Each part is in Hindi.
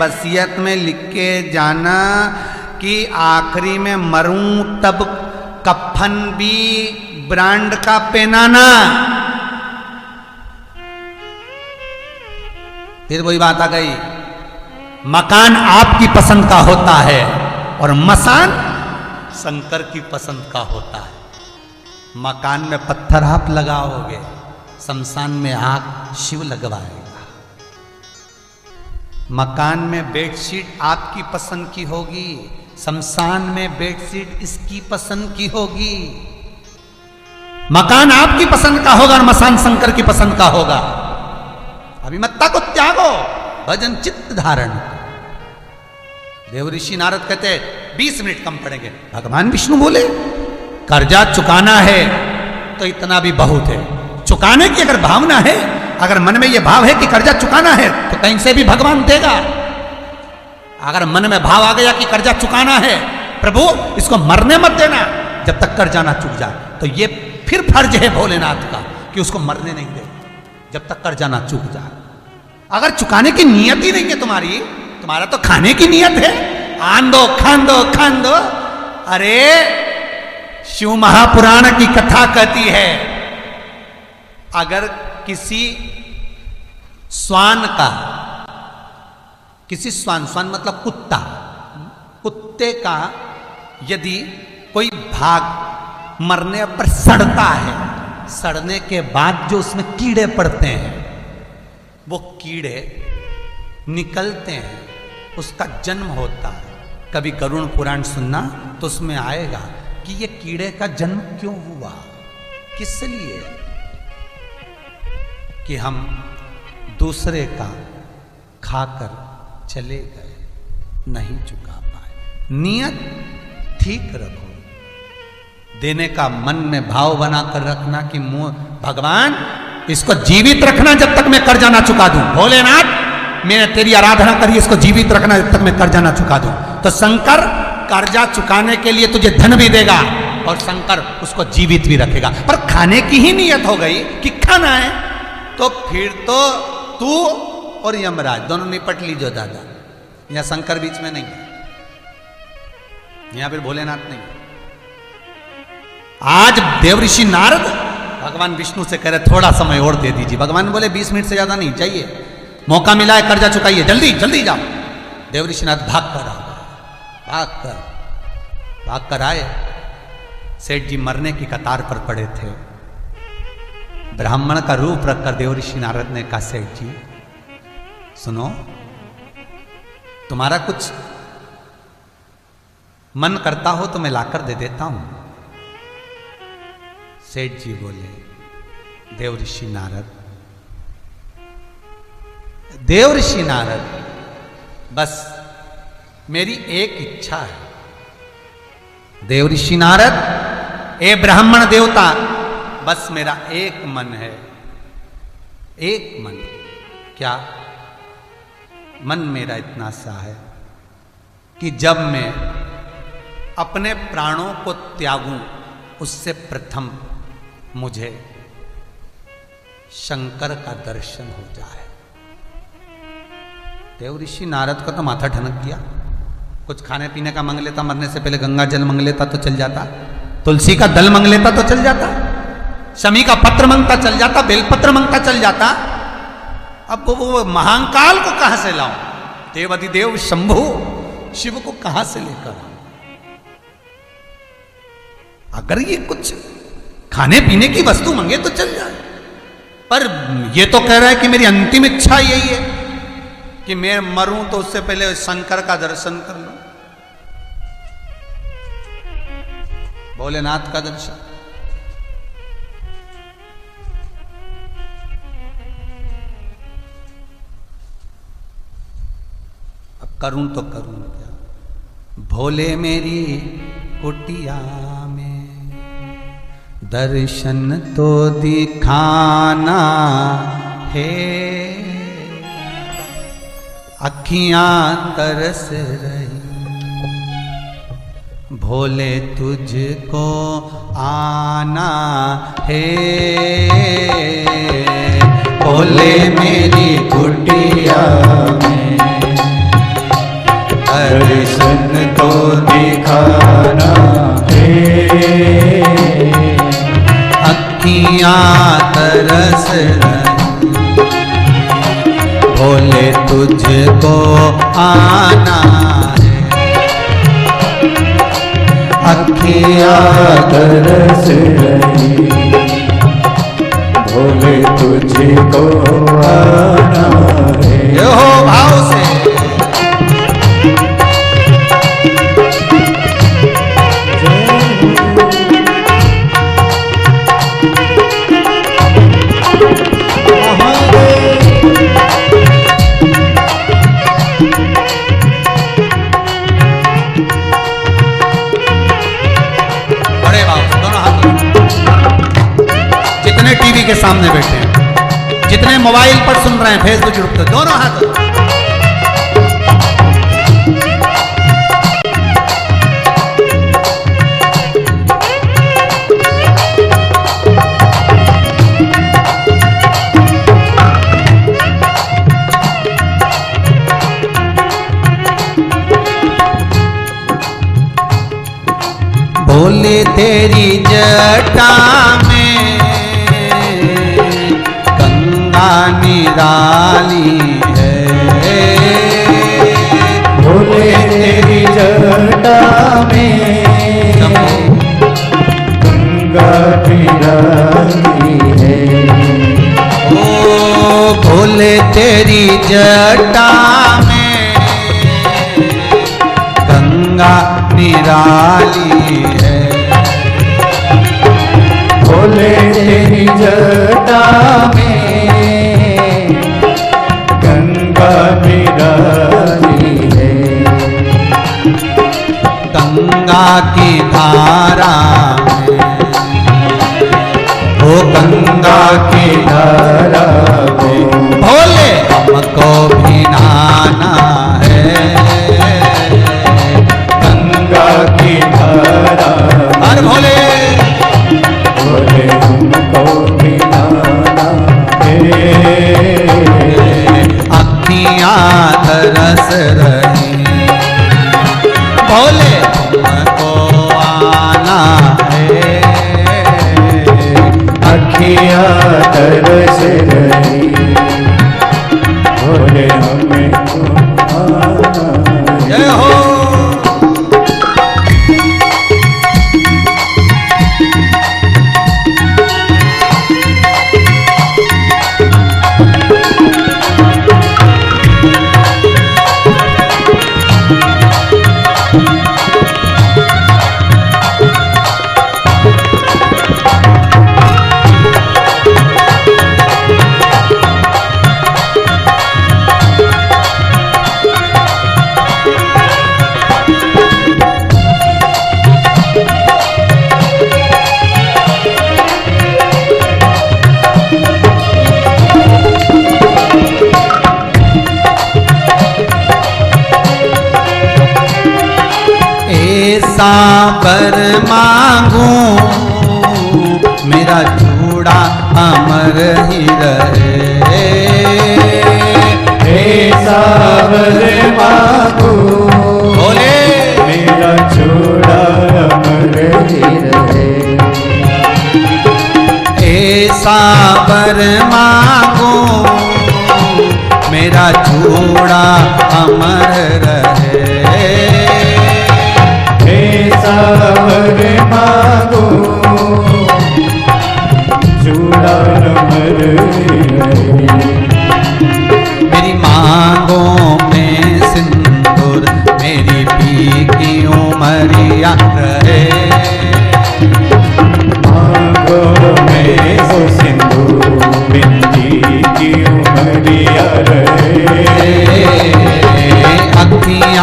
वसीयत में लिख के जाना कि आखिरी में मरूं तब कफन भी ब्रांड का पहनाना। फिर वही बात आ गई, मकान आपकी पसंद का होता है और मसान शंकर की पसंद का होता है। मकान में पत्थर आप लगाओगे, शमशान में आग शिव लगवाएगा। मकान में बेडशीट आपकी पसंद की होगी, शमशान में बेडशीट इसकी पसंद की होगी। मकान आपकी पसंद का होगा और मसान शंकर की पसंद का होगा। अभिमत्ता को त्यागो, भजन चित्त धारण। देव ऋषि नारद कहते 20 मिनट कम पड़ेंगे। भगवान विष्णु बोले कर्जा चुकाना है तो इतना भी बहुत है। चुकाने की अगर भावना है, अगर मन में यह भाव है कि कर्जा चुकाना है तो कहीं से भी भगवान देगा। अगर मन में भाव आ गया कि कर्जा चुकाना है, प्रभु इसको मरने मत देना जब तक कर्जा ना चुक जाए, तो ये फिर फर्ज है भोलेनाथ का कि उसको मरने नहीं दे जब तक कर्जा ना चुक जाए। अगर चुकाने की नियत ही नहीं है तुम्हारी, तुम्हारा तो खाने की नियत है, आन दो खान दो खान दो। अरे शिव महापुराण की कथा कहती है, अगर किसी स्वान का, किसी स्वान मतलब कुत्ता, कुत्ते का यदि कोई भाग मरने पर सड़ता है, सड़ने के बाद जो उसमें कीड़े पड़ते हैं, वो कीड़े निकलते हैं, उसका जन्म होता है। कभी गरुड़ पुराण सुनना तो उसमें आएगा कि ये कीड़े का जन्म क्यों हुआ, किस लिए, कि हम दूसरे का खाकर चले गए, नहीं चुका पाए। नियत ठीक रखो, देने का मन में भाव बनाकर रखना कि भगवान इसको जीवित रखना जब तक मैं कर्जा ना चुका दूं। भोलेनाथ मैंने तेरी आराधना करी, इसको जीवित रखना जब तक मैं कर्जा ना चुका दूं। तो शंकर कर्जा चुकाने के लिए तुझे धन भी देगा और शंकर उसको जीवित भी रखेगा। पर खाने की ही नियत हो गई कि खाना है, तो फिर तो तू और यमराज दोनों निपट लीजिए दादा। यहां शंकर बीच में नहीं है, यहां फिर भोलेनाथ नहीं है। आज देवऋषि नारद भगवान विष्णु से कह रहे थोड़ा समय और दे दीजिए। भगवान बोले 20 मिनट से ज्यादा नहीं चाहिए, मौका मिला है, कर्जा चुकाइए, जल्दी जल्दी जाओ। देवऋषि नारद भाग कर आए। सेठ जी मरने की कतार पर पड़े थे। ब्राह्मण का रूप रखकर देवऋषि नारद ने कहा, सेठ जी सुनो, तुम्हारा कुछ मन करता हो तो मैं लाकर दे देता हूं। सेठ जी बोले, देवऋषि नारद बस मेरी एक इच्छा है। देवऋषि नारद, ए ब्राह्मण देवता, बस मेरा एक मन है, एक मन। क्या मन मेरा इतना सा है कि जब मैं अपने प्राणों को त्यागूं उससे प्रथम मुझे शंकर का दर्शन हो जाए। देवऋषि नारद का तो माथा ठनक गया। कुछ खाने पीने का मांग लेता, मरने से पहले गंगा जल मांग लेता तो चल जाता, तुलसी का दल मांग लेता तो चल जाता, शमी का पत्र मांगता चल जाता, बेलपत्र मांगता चल जाता। अब वो महाकाल को कहां से लाऊं, देवाधिदेव शंभु शिव को कहां से लेकर आऊं? अगर ये कुछ खाने पीने की वस्तु मांगे तो चल जाए, पर ये तो कह रहा है कि मेरी अंतिम इच्छा यही है कि मैं मरूं तो उससे पहले शंकर का दर्शन कर लूं, भोलेनाथ का दर्शन। अब करूं तो करूं क्या? भोले मेरी कुटिया में दर्शन तो दिखाना है, अखियां तरस रही भोले तुझको आना है। भोले मेरी कुटिया में दिखाना है। अखियाँ तरस रही भोले तुझको आना है। अखियाँ तरस रही भोले तुझको आना है। ये हो भाव से बड़े भाव से दोनों हाथ जितने टीवी के सामने बैठे हैं, जितने मोबाइल पर सुन रहे हैं, फेसबुक यूट्यूब पर, दोनों हाथ भोले तेरी जटा में गंगा निराली है। भोले तेरी जटा में गंगा निराली है। ओ भोले तेरी जटा में गंगा निराली है। भोले तेरी जटा में गंगा निराली है। गंगा की धारा में वो गंगा की धारा में भोले हमको भी नहाना है। गंगा की धारा हर भोले भोले हमको भी नहाना है। अखियाँ तरस रही भोले तुमको आना है। अखियाँ तरस रही भोले हमको आना है। जय हो वर मांगूं मेरा चूड़ा अमर ही रहे। ऐसा वर मांगूं बोले मेरा चूड़ा अमर ही रहे। ऐसा वर मांगूं मेरा चूड़ा अमर रहे। वर मांगो चूड़ा अमर रहे। मेरी मांगों में सिंदूर मेरी पी की उमरिया रहे। मांगों में सिंदूर मेरी की उमरिया रहे। अखियाँ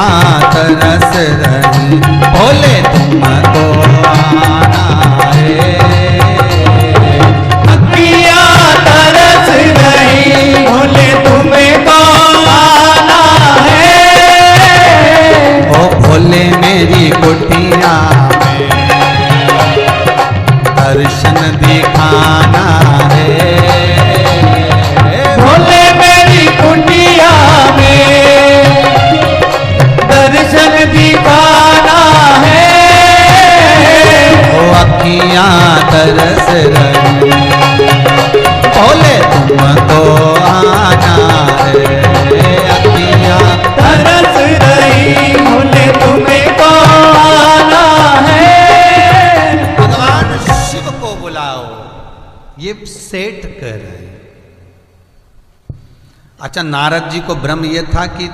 अच्छा, नारद जी को भ्रम यह था कि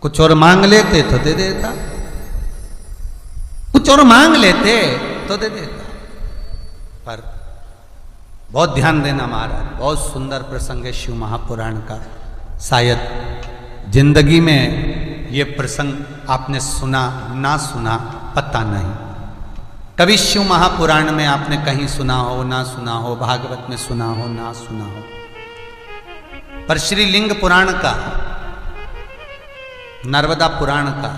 कुछ और मांग लेते तो दे देता, कुछ और मांग लेते तो दे देता। पर बहुत ध्यान देना महाराज, बहुत सुंदर प्रसंग है शिव महापुराण का। शायद जिंदगी में ये प्रसंग आपने सुना ना सुना पता नहीं, कभी शिव महापुराण में आपने कहीं सुना हो ना सुना हो, भागवत में सुना हो ना सुना हो, पर श्री लिंग पुराण का, नर्मदा पुराण का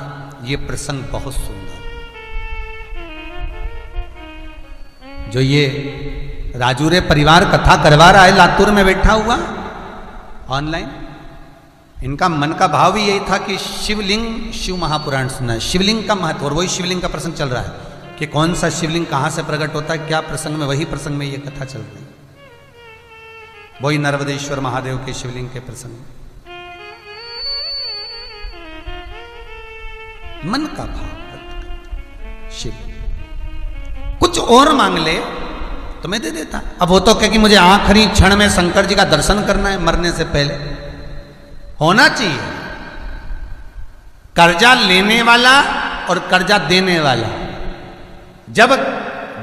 ये प्रसंग बहुत सुंदर। जो ये राजूरे परिवार कथा करवा रहा है लातूर में बैठा हुआ ऑनलाइन, इनका मन का भाव भी यही था कि शिवलिंग, शिव महापुराण सुनना है, शिवलिंग का महत्व। और वही शिवलिंग का प्रसंग चल रहा है कि कौन सा शिवलिंग कहां से प्रकट होता है, क्या प्रसंग में, वही प्रसंग में ये कथा चल रही है, वही नर्मदेश्वर महादेव के शिवलिंग के प्रसंग। मन का भाव, शिव कुछ और मांग ले तो मैं दे देता। अब वो तो क्या कि मुझे आखिरी क्षण में शंकर जी का दर्शन करना है, मरने से पहले होना चाहिए। कर्जा लेने वाला और कर्जा देने वाला, जब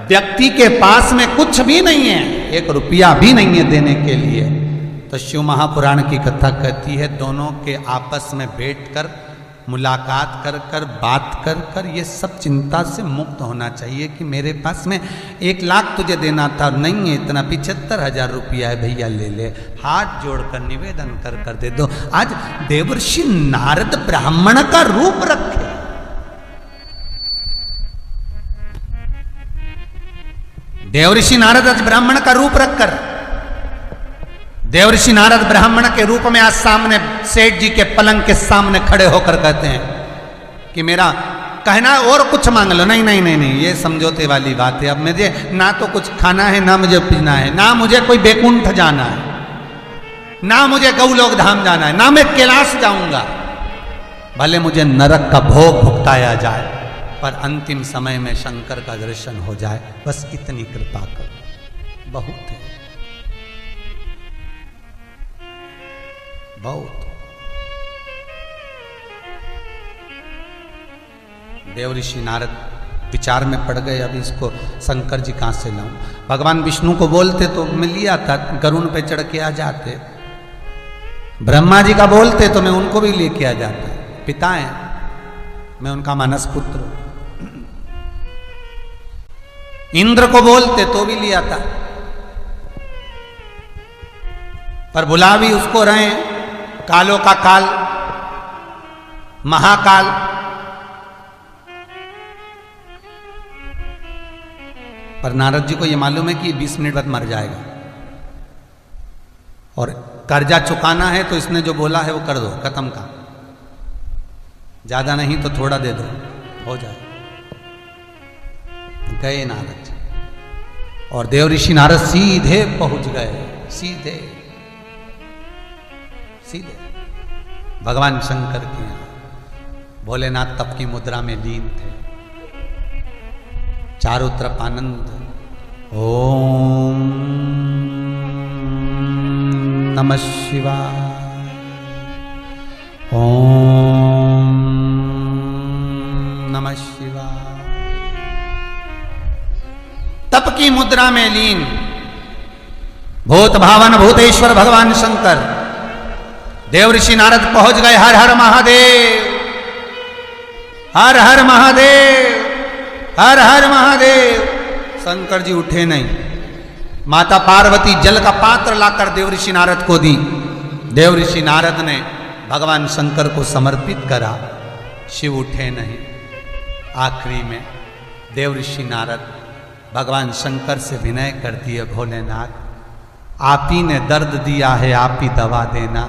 व्यक्ति के पास में कुछ भी नहीं है, एक रुपया भी नहीं है देने के लिए, तो शिव महापुराण की कथा कहती है दोनों के आपस में बैठकर मुलाकात कर कर बात कर कर ये सब चिंता से मुक्त होना चाहिए कि मेरे पास में 1 लाख तुझे देना था, नहीं है इतना, 75,000 रुपया है भैया ले ले, हाथ जोड़कर निवेदन कर कर दे दो। आज देवर्षि नारद ब्राह्मण का रूप रखे, देवर्षि नारद आज ब्राह्मण का रूप रखकर, देवर्षि नारद ब्राह्मण के रूप में आज सामने सेठ जी के पलंग के सामने खड़े होकर कहते हैं कि मेरा कहना और कुछ मांग लो। नहीं नहीं नहीं नहीं, ये समझौते वाली बात है। अब मुझे ना तो कुछ खाना है, ना मुझे पीना है, ना मुझे कोई बैकुंठ जाना है, ना मुझे गौलोक धाम जाना है, ना मैं कैलाश जाऊंगा, भले मुझे नरक का भोग भुगताया जाए, पर अंतिम समय में शंकर का दर्शन हो जाए, बस इतनी कृपा करो। बहुत है, बहुत। देव ऋषि नारद विचार में पड़ गए, अभी इसको शंकर जी कहां से लाऊं। भगवान विष्णु को बोलते तो मैं लिया था, गरुड़ पे चढ़ के आ जाते। ब्रह्मा जी का बोलते तो मैं उनको भी लेके आ जाता, पिता है, मैं उनका मानस पुत्र। इंद्र को बोलते तो भी लिया था, पर बुला भी उसको रहे, कालों का काल, महाकाल। पर नारद जी को यह मालूम है कि 20 मिनट बाद मर जाएगा, और कर्जा चुकाना है तो इसने जो बोला है वो कर दो, खत्म का, ज्यादा नहीं तो थोड़ा दे दो, हो जाए। गए नारद जी, और देव ऋषि नारद सीधे पहुंच गए, सीधे सीधे भगवान शंकर के यहाँ। भोलेनाथ तप की मुद्रा में लीन थे, चारों तरफ आनंद। ओम नमः शिवाय, ओम नमः शिवाय। तप की मुद्रा में लीन भूत भावन भूतेश्वर भगवान शंकर। देव ऋषि नारद पहुंच गए। हर हर महादेव, हर हर महादेव, हर हर महादेव। शंकर जी उठे नहीं। माता पार्वती जल का पात्र लाकर देव ऋषि नारद को दी। देव ऋषि नारद ने भगवान शंकर को समर्पित करा। शिव उठे नहीं। आखिरी में देव ऋषि नारद भगवान शंकर से विनय कर दिए, भोलेनाथ आप ही ने दर्द दिया है, आप ही दवा देना।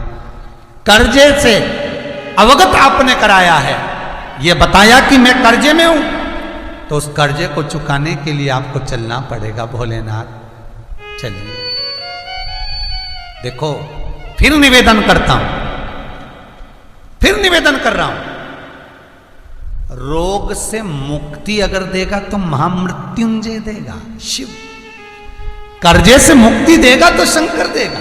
कर्जे से अवगत आपने कराया है, ये बताया कि मैं कर्जे में हूं, तो उस कर्जे को चुकाने के लिए आपको चलना पड़ेगा भोलेनाथ। चलिए, देखो फिर निवेदन करता हूं, फिर निवेदन कर रहा हूं। रोग से मुक्ति अगर देगा तो महामृत्युंजय देगा शिव, कर्जे से मुक्ति देगा तो शंकर देगा।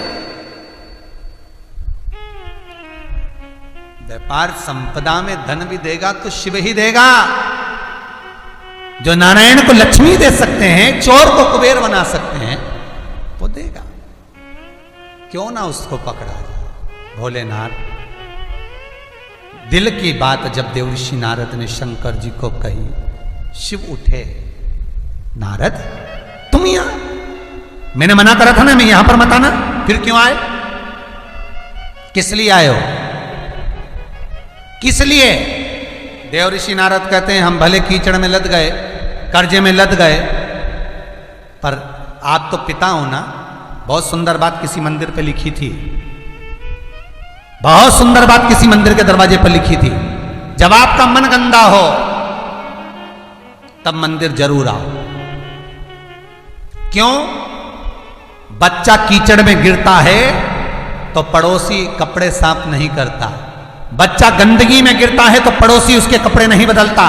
व्यापार संपदा में धन भी देगा तो शिव ही देगा। जो नारायण को लक्ष्मी दे सकते हैं, चोर को कुबेर बना सकते हैं, वो देगा। क्यों ना उसको पकड़ा जाए। भोलेनाथ, दिल की बात जब देवर्षि नारद ने शंकर जी को कही, शिव उठे। नारद, तुम यहां? मैंने मना करा था ना, मैं यहां पर मत आना, फिर क्यों आए? किस लिए आए हो? किस लिए? देवर्षि नारद कहते हैं, हम भले कीचड़ में लद गए, कर्जे में लद गए, पर आप तो पिता हो ना। बहुत सुंदर बात किसी मंदिर पे लिखी थी, बहुत सुंदर बात किसी मंदिर के दरवाजे पर लिखी थी, जब आपका मन गंदा हो तब मंदिर जरूर आओ। क्यों? बच्चा कीचड़ में गिरता है तो पड़ोसी कपड़े साफ नहीं करता। बच्चा गंदगी में गिरता है तो पड़ोसी उसके कपड़े नहीं बदलता।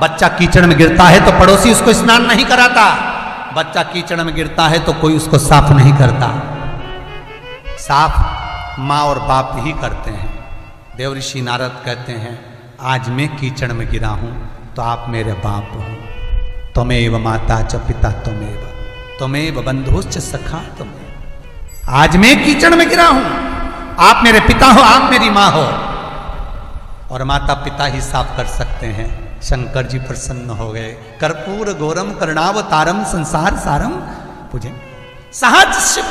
बच्चा कीचड़ में गिरता है तो पड़ोसी उसको स्नान नहीं कराता। बच्चा कीचड़ में गिरता है तो कोई उसको साफ नहीं करता। साफ माँ और बाप ही करते हैं। देवर्षि नारद कहते हैं, आज मैं कीचड़ में गिरा हूं तो आप मेरे बाप हो। त्वमेव माता च पिता त्वमेव बंधुश्च सखा त्वमेव। आज मैं कीचड़ में गिरा हूं, आप मेरे पिता हो, आप मेरी माँ हो, और माता पिता ही साफ कर सकते हैं। शंकर जी प्रसन्न हो गए। कर्पूर गौरम करुणावतारम संसार सारम पूजन। सहज शिव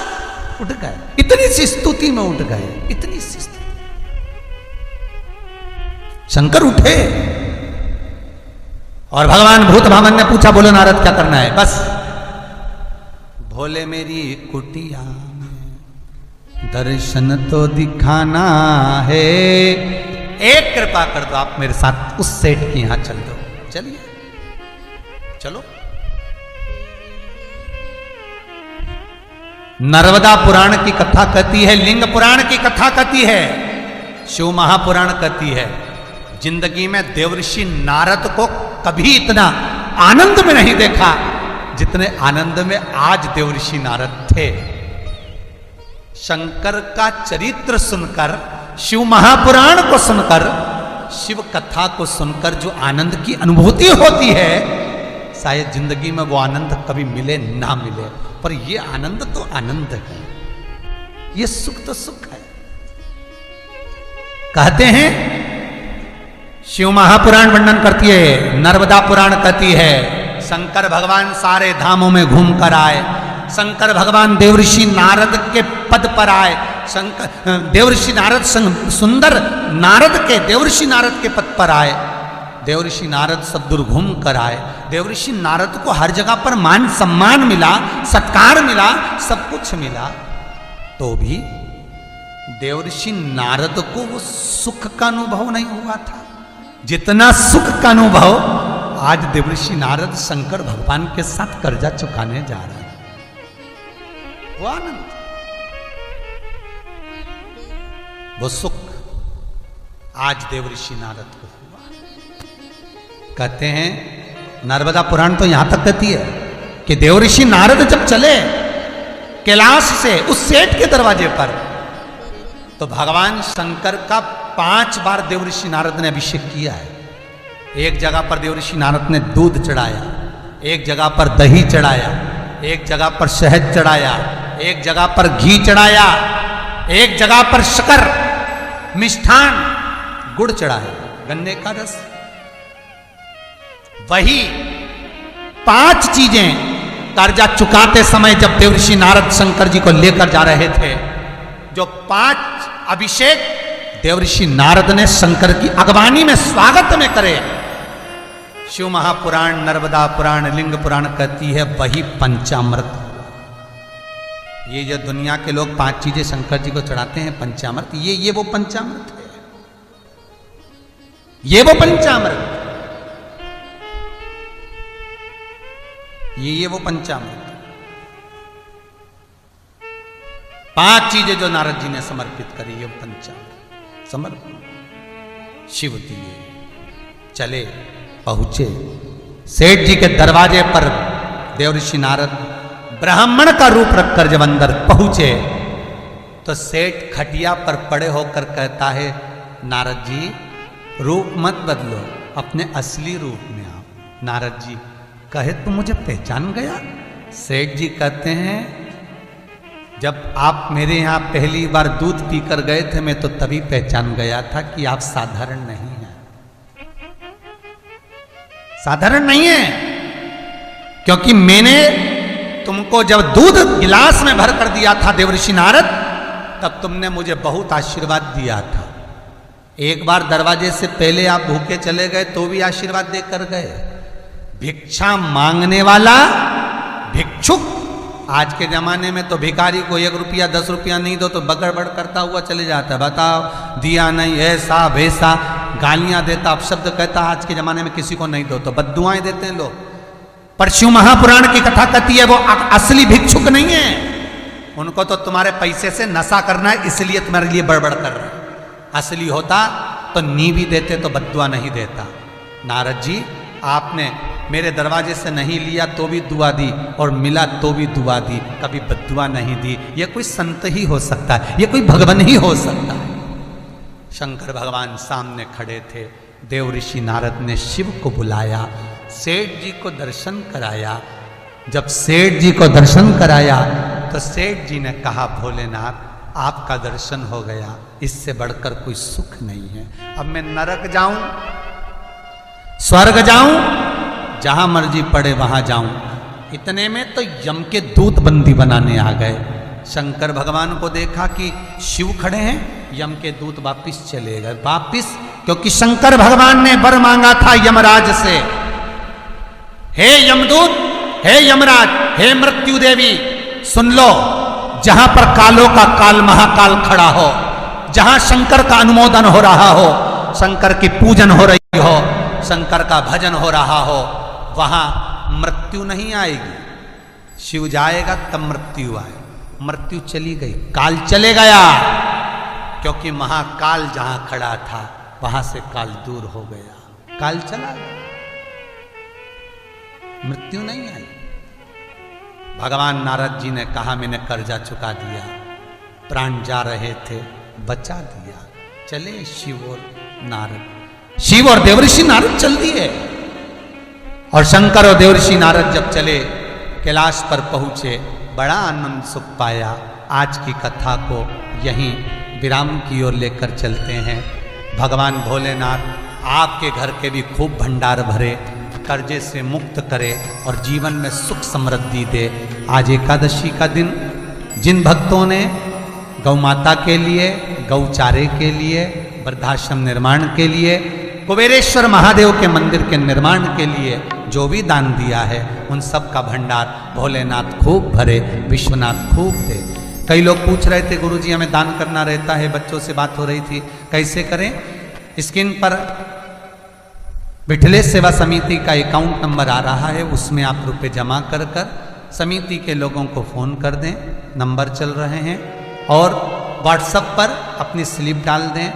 उठ गए, इतनी सी स्तुति में उठ गए, इतनी सी स्तुति। शंकर उठे और भगवान भूत भावन ने पूछा, बोलो नारद क्या करना है? बस भोले मेरी कुटिया में दर्शन तो दिखाना है, एक कृपा कर दो, आप मेरे साथ उस सेठ के यहां चल दो। चलिए चलो। नर्मदा पुराण की कथा कहती है, लिंग पुराण की कथा कहती है, शिव महापुराण कहती है, जिंदगी में देवर्षि नारद को कभी इतना आनंद में नहीं देखा जितने आनंद में आज देवर्षि नारद थे। शंकर का चरित्र सुनकर, शिव महापुराण को सुनकर, शिव कथा को सुनकर जो आनंद की अनुभूति होती है, शायद जिंदगी में वो आनंद कभी मिले ना मिले, पर ये आनंद तो आनंद है, ये सुख तो सुख है। कहते हैं शिव महापुराण वर्णन करती है, नर्मदा पुराण कहती है, शंकर भगवान सारे धामों में घूम कर आए। शंकर भगवान देवर्षि नारद के पद पर आए। शंकर देवर्षि नारद सुंदर नारद के देवर्षि नारद के पद पर आए। देवर्षि नारद सब दूर घूम कर आए। देवर्षि नारद को हर जगह पर मान सम्मान मिला, सत्कार मिला, सब कुछ मिला, तो भी देवर्षि नारद को वो सुख का अनुभव नहीं हुआ था जितना सुख का अनुभव आज देवर्षि नारद शंकर भगवान के साथ कर्जा चुकाने जा रहे हैं। वो आनंद, वो सुख आज देवर्षि नारद को हुआ। कहते हैं नर्मदा पुराण तो यहां तक कहती है कि देवर्षि नारद जब चले कैलाश से उस सेठ के दरवाजे पर, तो भगवान शंकर का 5 बार देवर्षि नारद ने अभिषेक किया है। एक जगह पर देवर्षि नारद ने दूध चढ़ाया, एक जगह पर दही चढ़ाया, एक जगह पर शहद चढ़ाया, एक जगह पर घी चढ़ाया, एक जगह पर शक्कर, मिष्ठान, गुड़ चढ़ाया, गन्ने का रस। वही 5 चीजें कर्जा चुकाते समय जब देवर्षि नारद शंकर जी को लेकर जा रहे थे, जो 5 अभिषेक देवर्षि नारद ने शंकर की अगवानी में स्वागत में करे। शिव महापुराण, नर्मदा पुराण, लिंग पुराण कहती है वही पंचामृत। ये जो दुनिया के लोग 5 चीजें शंकर जी को चढ़ाते हैं पंचामृत, ये वो पंचामृत है, ये वो पंचामृत, ये वो पंचामृत। 5 चीजें जो नारद जी ने समर्पित करी, ये पंचामृत समर्पण शिव दिए। चले, पहुंचे सेठ जी के दरवाजे पर। देवर्षि नारद ब्राह्मण का रूप रखकर जब अंदर पहुंचे तो सेठ खटिया पर पड़े होकर कहता है, नारद जी रूप मत बदलो, अपने असली रूप में आओ। नारद जी कहे तुम मुझे पहचान गया? सेठ जी कहते हैं जब आप मेरे यहाँ पहली बार दूध पीकर गए थे मैं तो तभी पहचान गया था कि आप साधारण नहीं हैं, साधारण नहीं है। क्योंकि मैंने तुमको जब दूध गिलास में भर कर दिया था देवर्षि नारद, तब तुमने मुझे बहुत आशीर्वाद दिया था। एक बार दरवाजे से पहले आप भूखे चले गए तो भी आशीर्वाद देकर गए। भिक्षा मांगने वाला भिक्षुक, आज के जमाने में तो भिखारी को 1 रुपया 10 रुपया नहीं दो तो बगड़बड़ करता हुआ चले जाता है। बताओ, दिया नहीं, ऐसा वैसा गालियां देता, अपशब्द कहता। आज के जमाने में किसी को नहीं दो तो बद्दुआएं देते हैं लोग। पर शिव महापुराण की कथा कहती है वो असली भिक्षुक नहीं है, उनको तो तुम्हारे पैसे से नशा करना है इसलिए तुम्हारे लिए बड़बड़ कर रहे हैं। असली होता तो नी भी देते तो बद्दुआ नहीं देता। नारद जी आपने मेरे दरवाजे से नहीं लिया तो भी दुआ दी और मिला तो भी दुआ दी, कभी बद्दुआ नहीं दी। ये कोई संत ही हो सकता है, ये कोई भगवान ही हो सकता है। शंकर भगवान सामने खड़े थे। देव ऋषि नारद ने शिव को बुलाया, सेठ जी को दर्शन कराया। जब सेठ जी को दर्शन कराया तो सेठ जी ने कहा भोलेनाथ आपका दर्शन हो गया, इससे बढ़कर कोई सुख नहीं है। अब मैं नरक जाऊं, स्वर्ग जाऊं, जहां मर्जी पड़े वहां जाऊं। इतने में तो यम के दूत बंदी बनाने आ गए। शंकर भगवान को देखा कि शिव खड़े हैं, यम के दूत वापिस चले गए। वापिस, क्योंकि शंकर भगवान ने वर मांगा था यमराज से, हे यमदूत, हे यमराज, हे मृत्यु देवी, सुन लो, जहां पर कालों का काल महाकाल खड़ा हो, जहां शंकर का अनुमोदन हो रहा हो, शंकर की पूजन हो रही हो, शंकर का भजन हो रहा हो, वहां मृत्यु नहीं आएगी। शिव जाएगा तब मृत्यु आए। मृत्यु चली गई, काल चले गया, क्योंकि महाकाल जहां खड़ा था वहां से काल दूर हो गया, काल चला गया, मृत्यु नहीं आई। भगवान नारद जी ने कहा मैंने कर्जा चुका दिया, प्राण जा रहे थे बचा दिया। चले शिव और नारद, शिव और देवर्षि नारद चल दिए। और शंकर और देवर्षि नारद जब चले कैलाश पर पहुंचे, बड़ा आनंद सुख पाया। आज की कथा को यहीं विराम की ओर लेकर चलते हैं। भगवान भोलेनाथ आपके घर के भी खूब भंडार भरे, कर्जे से मुक्त करे और जीवन में सुख समृद्धि दे। आज एकादशी का दिन जिन भक्तों ने गौ माता के लिए, गौचारे के लिए, वृद्धाश्रम निर्माण के लिए, कुबेरेश्वर महादेव के मंदिर के निर्माण के लिए जो भी दान दिया है, उन सब का भंडार भोलेनाथ खूब भरे, विश्वनाथ खूब दे। कई लोग पूछ रहे थे गुरुजी हमें दान करना रहता है, बच्चों से बात हो रही थी कैसे करें। स्क्रीन पर विठलेश सेवा समिति का अकाउंट नंबर आ रहा है, उसमें आप रुपए जमा कर समिति के लोगों को फ़ोन कर दें, नंबर चल रहे हैं। और व्हाट्सएप पर अपनी स्लिप डाल दें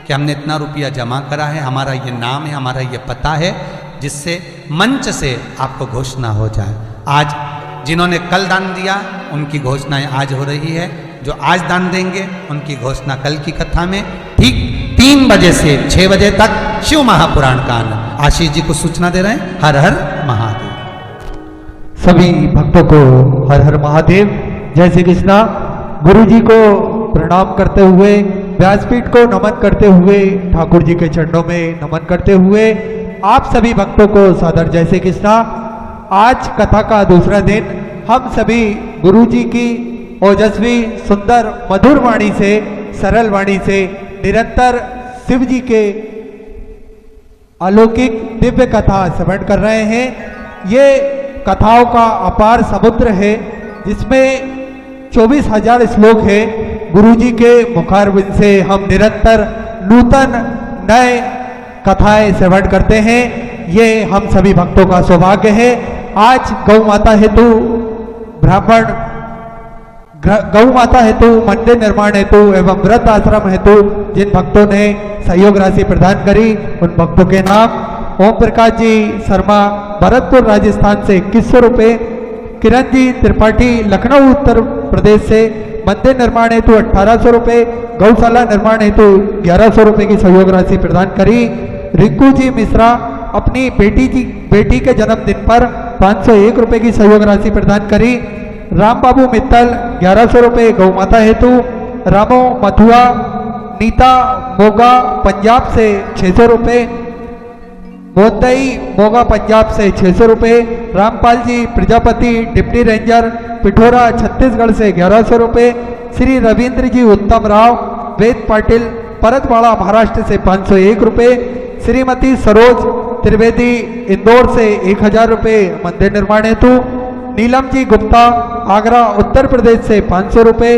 कि हमने इतना रुपया जमा करा है, हमारा ये नाम है, हमारा ये पता है, जिससे मंच से आपको घोषणा हो जाए। आज जिन्होंने कल दान दिया उनकी घोषणाएं आज हो रही है, जो आज दान देंगे उनकी घोषणा कल की कथा में ठीक 3 बजे से 6 बजे तक शिव महापुराण का आनंद। आशीष जी को सूचना दे रहे हैं। हर हर महादेव। सभी भक्तों को हर हर महादेव, जय श्री कृष्णा। गुरु जी को प्रणाम करते हुए, व्यासपीठ को नमन करते हुए, ठाकुर जी के चरणों में नमन करते हुए आप सभी भक्तों को सादर जय श्री कृष्णा। आज कथा का दूसरा दिन हम सभी गुरु जी की ओजस्वी सुंदर मधुर वाणी से, सरल वाणी से निरंतर शिव जी के अलौकिक दिव्य कथा श्रवण कर रहे हैं। ये कथाओं का अपार समुद्र है जिसमें 24,000 श्लोक है। गुरु जी के मुखारबिंद से हम निरंतर नूतन नए कथाएं श्रवण करते हैं। ये हम सभी भक्तों का सौभाग्य है। आज गौ माता हेतु ब्राह्मण, गौ माता हेतु मंदिर निर्माण हेतु एवं व्रत आश्रम हेतु जिन भक्तों ने सहयोग राशि प्रदान करी, उन भक्तों के नाम ओम प्रकाश जी शर्मा भरतपुर राजस्थान से 2100 रुपये, किरण जी त्रिपाठी लखनऊ उत्तर प्रदेश से मंदिर निर्माण हेतु 1800 रुपये, गौशाला निर्माण हेतु 1100 रुपये की सहयोग राशि प्रदान करी। रिंकू जी मिश्रा अपनी बेटी के जन्मदिन पर 501 रुपये की सहयोग राशि प्रदान करी। राम बाबू मित्तल 1100 रुपये गौ माता हेतु। रामो मथुआ नीता मोगा पंजाब से 600 रुपये। मोदई मोगा पंजाब से 600 रुपये। रामपाल जी प्रजापति डिप्टी रेंजर पिठोरा छत्तीसगढ़ से 1100 रुपये। श्री रविंद्र जी उत्तम राव वेद पाटिल परतवाड़ा महाराष्ट्र से 501 रुपये। श्रीमती सरोज त्रिवेदी इंदौर से 1000 रुपये मंदिर निर्माण हेतु। नीलम जी गुप्ता आगरा उत्तर प्रदेश से 500 रुपये।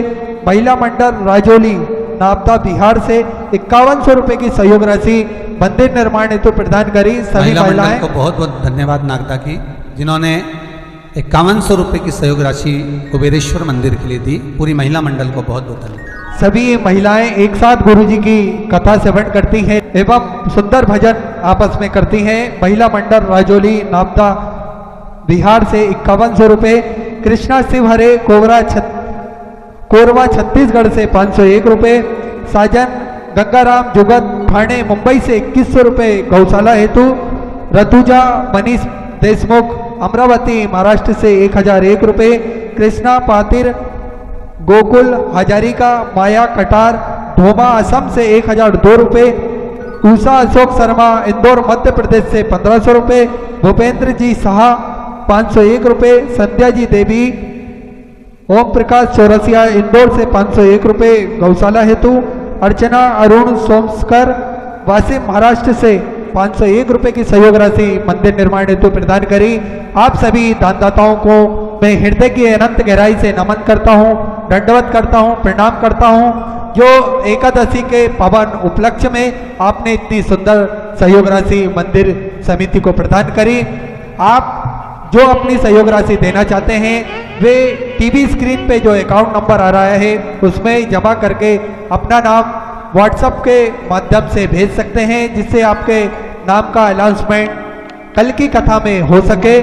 महिला मंडल राजौली नाबदा बिहार से 5100 रुपये की सहयोग राशि मंदिर निर्माण हेतु प्रदान करी। सभी महिला महिलाएं मंडल को बहुत बहुत धन्यवाद नागदा की, जिन्होंने 5100 रुपये की सहयोग राशि कुबेरेश्वर मंदिर के लिए दी। पूरी महिला मंडल को बहुत बहुत धन्यवाद। सभी महिलाएं एक साथ गुरु जी की कथा श्रवण करती हैं एवं सुंदर भजन आपस में करती हैं। महिला मंडल राजौली नाबदा बिहार से 5100 रुपये। कृष्णा शिव हरे कोरवा छत्तीसगढ़ से 501 रुपये। साजन गंगाराम जुगत ठाणे मुंबई से 2100 रुपये गौशाला हेतु। रतुजा मनीष देशमुख अमरावती महाराष्ट्र से 1001 रुपये। कृष्णा पातिर गोकुल हजारिका माया कटार ढोमा असम से 1002 रुपये। उषा अशोक शर्मा इंदौर मध्य प्रदेश से 1500 रुपये। भूपेंद्र जी शाह 501 रुपये। संध्या जी देवी ओम प्रकाश चौरसिया इंदौर से 501 रुपये गौशाला हेतु। अर्चना अरुण सोमस्कर वासिम महाराष्ट्र से 501 रुपये की सहयोग राशि मंदिर निर्माण हेतु प्रदान करी। आप सभी दानदाताओं को मैं हृदय की अनंत गहराई से नमन करता हूँ, दंडवत करता हूँ, प्रणाम करता हूँ। जो एकादशी के पावन उपलक्ष्य में आपने इतनी सुंदर सहयोग राशि मंदिर समिति को प्रदान करी। आप जो अपनी सहयोग राशि देना चाहते हैं वे टीवी स्क्रीन पे जो अकाउंट नंबर आ रहा है उसमें जमा करके अपना नाम व्हाट्सएप के माध्यम से भेज सकते हैं, जिससे आपके नाम का अनाउंसमेंट कल की कथा में हो सके।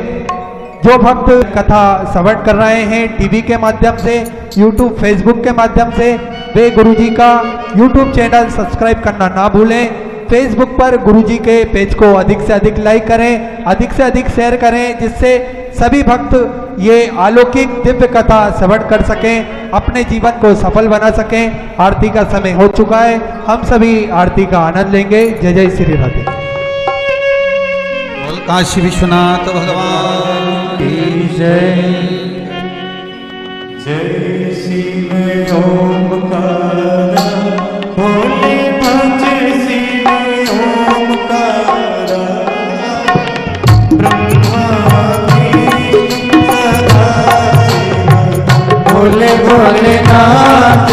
जो भक्त कथा श्रवण कर रहे हैं टीवी के माध्यम से, यूट्यूब फेसबुक के माध्यम से, वे गुरुजी का यूट्यूब चैनल सब्सक्राइब करना ना भूलें। फेसबुक पर गुरुजी के पेज को अधिक से अधिक लाइक करें, अधिक से अधिक शेयर करें, जिससे सभी भक्त ये अलौकिक दिव्य कथा श्रवण कर सकें, अपने जीवन को सफल बना सकें। आरती का समय हो चुका है, हम सभी आरती का आनंद लेंगे। जय जय श्री राधे। बोल काशी विश्वनाथ भगवान की जय। जय शिव ओमकार भोले भज शिव ओमकार ब्रह्मा विष्णु सदा शिव भोले भोलेनाथ।